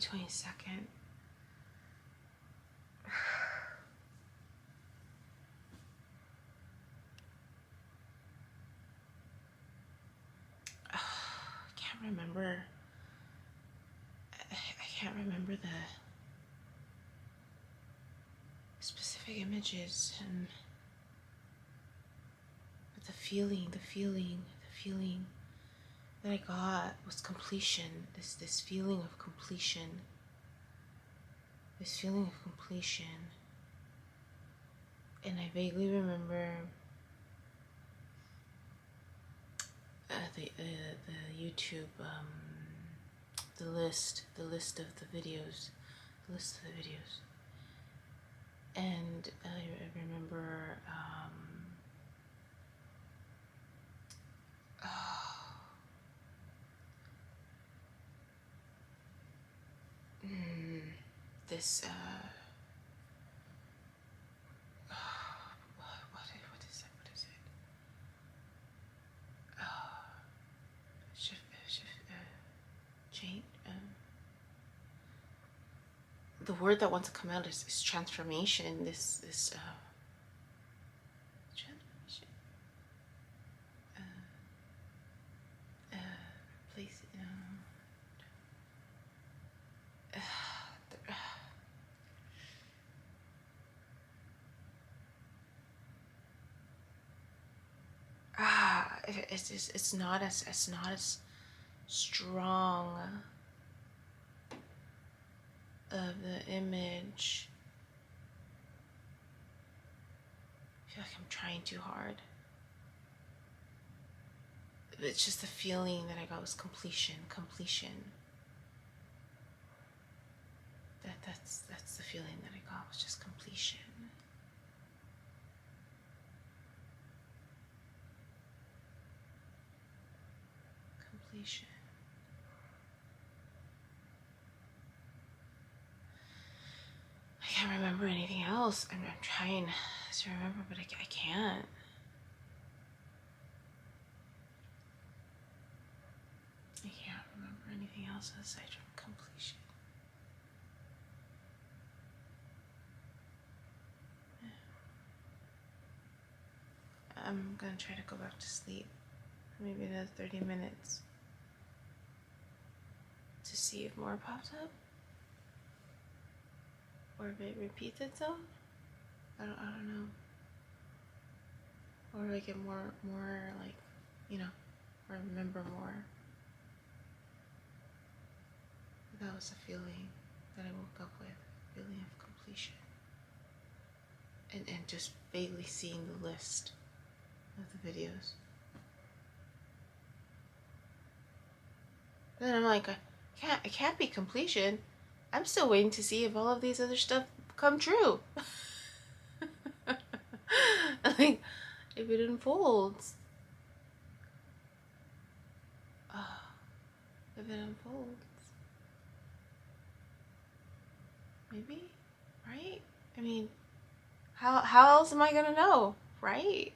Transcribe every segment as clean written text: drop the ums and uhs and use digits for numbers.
22nd. I can't remember. I can't remember the specific images, but the feeling that I got was completion. This feeling of completion. This feeling of completion. And I vaguely remember the YouTube, the list of the videos, and I remember this what is it? Change. The word that wants to come out is transformation. This transformation. Place. It's not as strong of the image. I feel like I'm trying too hard. It's just the feeling that I got was completion. That's the feeling that I got, was just completion. I can't remember anything else. I'm trying to remember, but I can't. I can't remember anything else aside from completion. I'm gonna try to go back to sleep for maybe another 30 minutes to see if more pops up or if it repeats itself. I don't know. Or if I get more like, or remember more. But that was the feeling that I woke up with, feeling of completion. And just vaguely seeing the list of the videos. But then I'm like, it can't be completion. I'm still waiting to see if all of these other stuff come true. Like, if it unfolds. If it unfolds. Maybe, right? I mean, how else am I gonna know, right?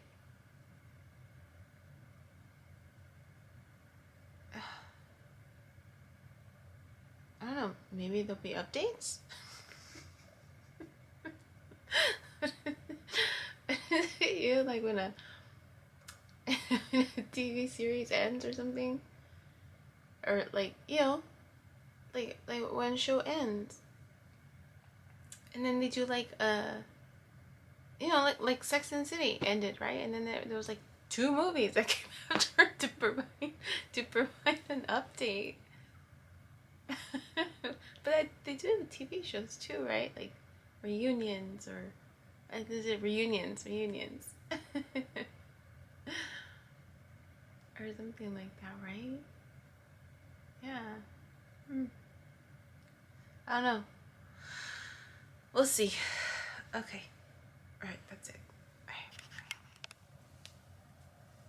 I don't know, maybe there'll be updates? Like when a TV series ends or something, or like like when a show ends, and then they do like like Sex and the City ended, right? And then there was like 2 movies that came after to provide an update. But they do have TV shows too, right? Like reunions, or is it reunions or something like that, right? Yeah. I don't know. We'll see. Okay. Alright, that's it.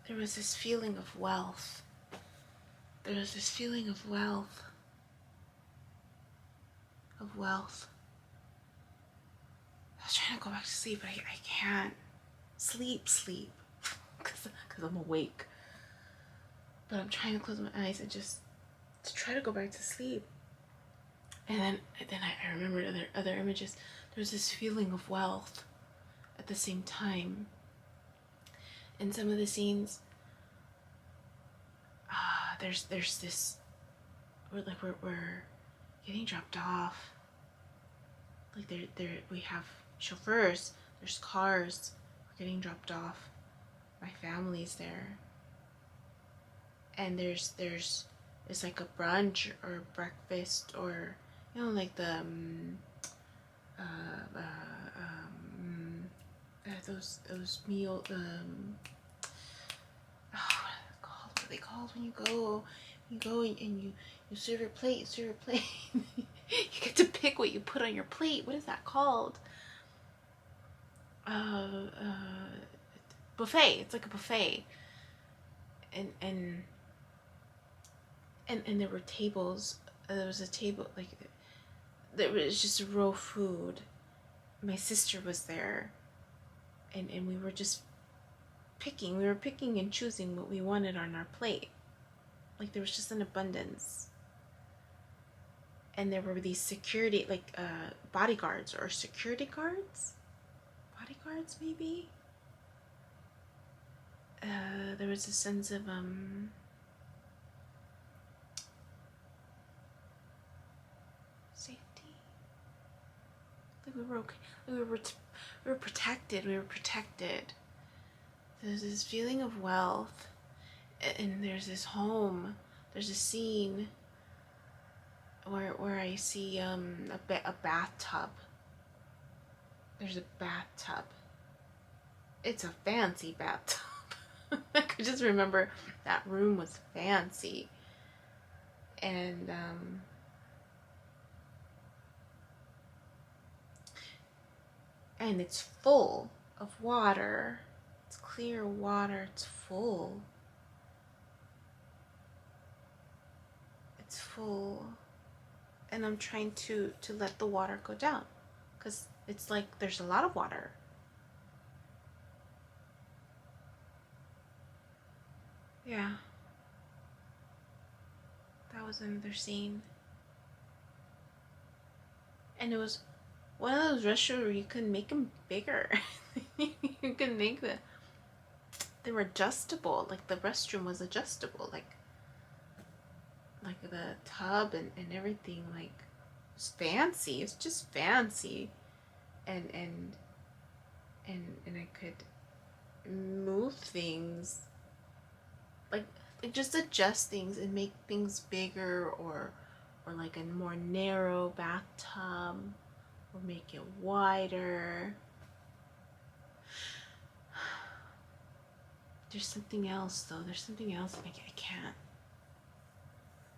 There was this feeling of wealth. I was trying to go back to sleep, but I can't. Sleep. Because I'm awake. But I'm trying to close my eyes and just to try to go back to sleep. And then I remembered other images. There's this feeling of wealth at the same time. In some of the scenes, there's this, we're getting dropped off. Like we have chauffeurs, there's cars, we're getting dropped off. My family's there. And it's like a brunch or breakfast, or like the those meal what are they called when you go and you serve your plate, you get to pick what you put on your plate. What is that called? Buffet. It's like a buffet. And there were tables. There was a table, like there was just raw food. My sister was there, and we were just picking. We were picking and choosing what we wanted on our plate. Like there was just an abundance. And there were these security, like bodyguards or security guards. Bodyguards, maybe. There was a sense of safety. Like we were okay. We were protected. There's this feeling of wealth, and there's this home. There's a scene where I see a bathtub. There's a bathtub. It's a fancy bathtub. I could just remember that room was fancy. And it's full of water. It's clear water. It's full. It's full. And I'm trying to let the water go down, because it's like there's a lot of water. Yeah. That was another scene. And it was one of those restaurants where you can make them bigger. You can make they were adjustable. Like the restroom was adjustable. Like the tub and everything. Like it's fancy. It's just fancy. And I could move things. Like just adjust things and make things bigger, or like a more narrow bathtub, or make it wider. There's something else though. There's something else, and I can't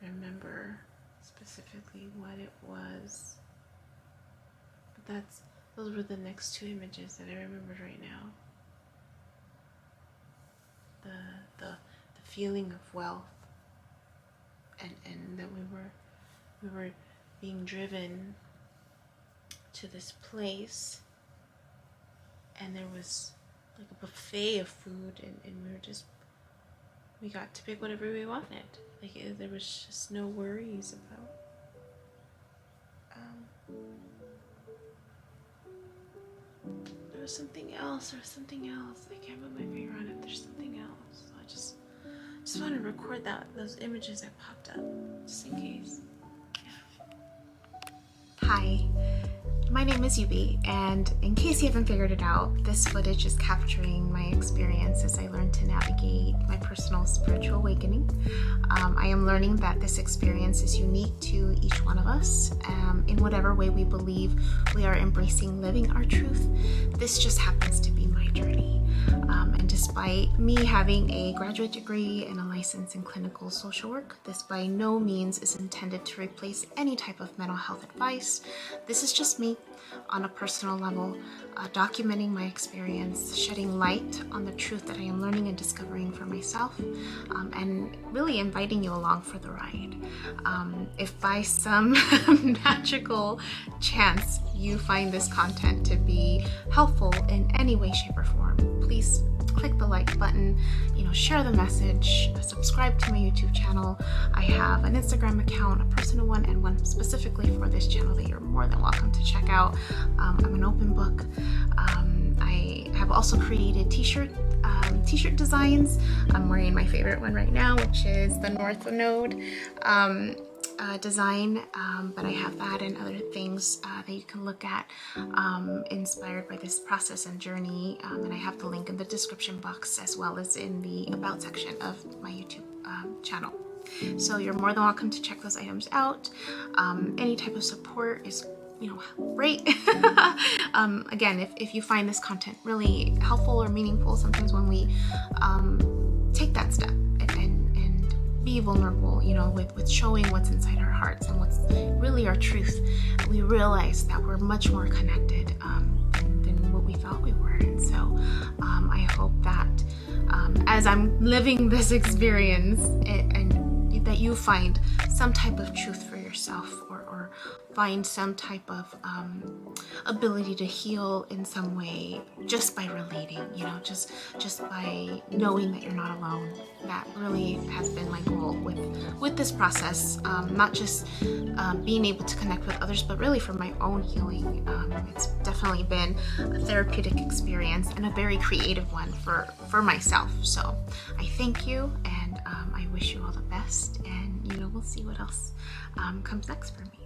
remember specifically what it was. But those were the next two images that I remembered right now. The feeling of wealth, and that we were being driven to this place, and there was like a buffet of food, and we got to pick whatever we wanted. Like there was just no worries about there was something else. I can't put my finger on it. There's something else. I just want to record those images that popped up, just in case. Yeah. Hi, my name is Yubi, and in case you haven't figured it out, this footage is capturing my experience as I learn to navigate my personal spiritual awakening. I am learning that this experience is unique to each one of us, in whatever way we believe we are embracing living our truth. This just happens to be my journey. And despite me having a graduate degree and a license in clinical social work, this by no means is intended to replace any type of mental health advice. This is just me on a personal level, documenting my experience, shedding light on the truth that I am learning and discovering for myself, and really inviting you along for the ride. If by some magical chance you find this content to be helpful in any way, shape, or form, please click the like button, share the message, subscribe to my YouTube channel. I have an Instagram account, a personal one, and one specifically for this channel that you're more than welcome to check out. I'm an open book. I have also created t-shirt designs. I'm wearing my favorite one right now, which is the North Node design, but I have that and other things that you can look at inspired by this process and journey, and I have the link in the description box as well as in the about section of my YouTube channel. So you're more than welcome to check those items out. Any type of support is great. Again, if you find this content really helpful or meaningful, sometimes when we take that step and be vulnerable, with showing what's inside our hearts and what's really our truth, we realize that we're much more connected than what we thought we were. And so I hope that as I'm living this experience and that you find some type of truth for yourself, or find some type of ability to heal in some way just by relating, just by knowing that you're not alone. That really has been my goal with this process, not just being able to connect with others, but really for my own healing. It's definitely been a therapeutic experience and a very creative one for myself. So I thank you, and I wish you all the best, and we'll see what else comes next for me.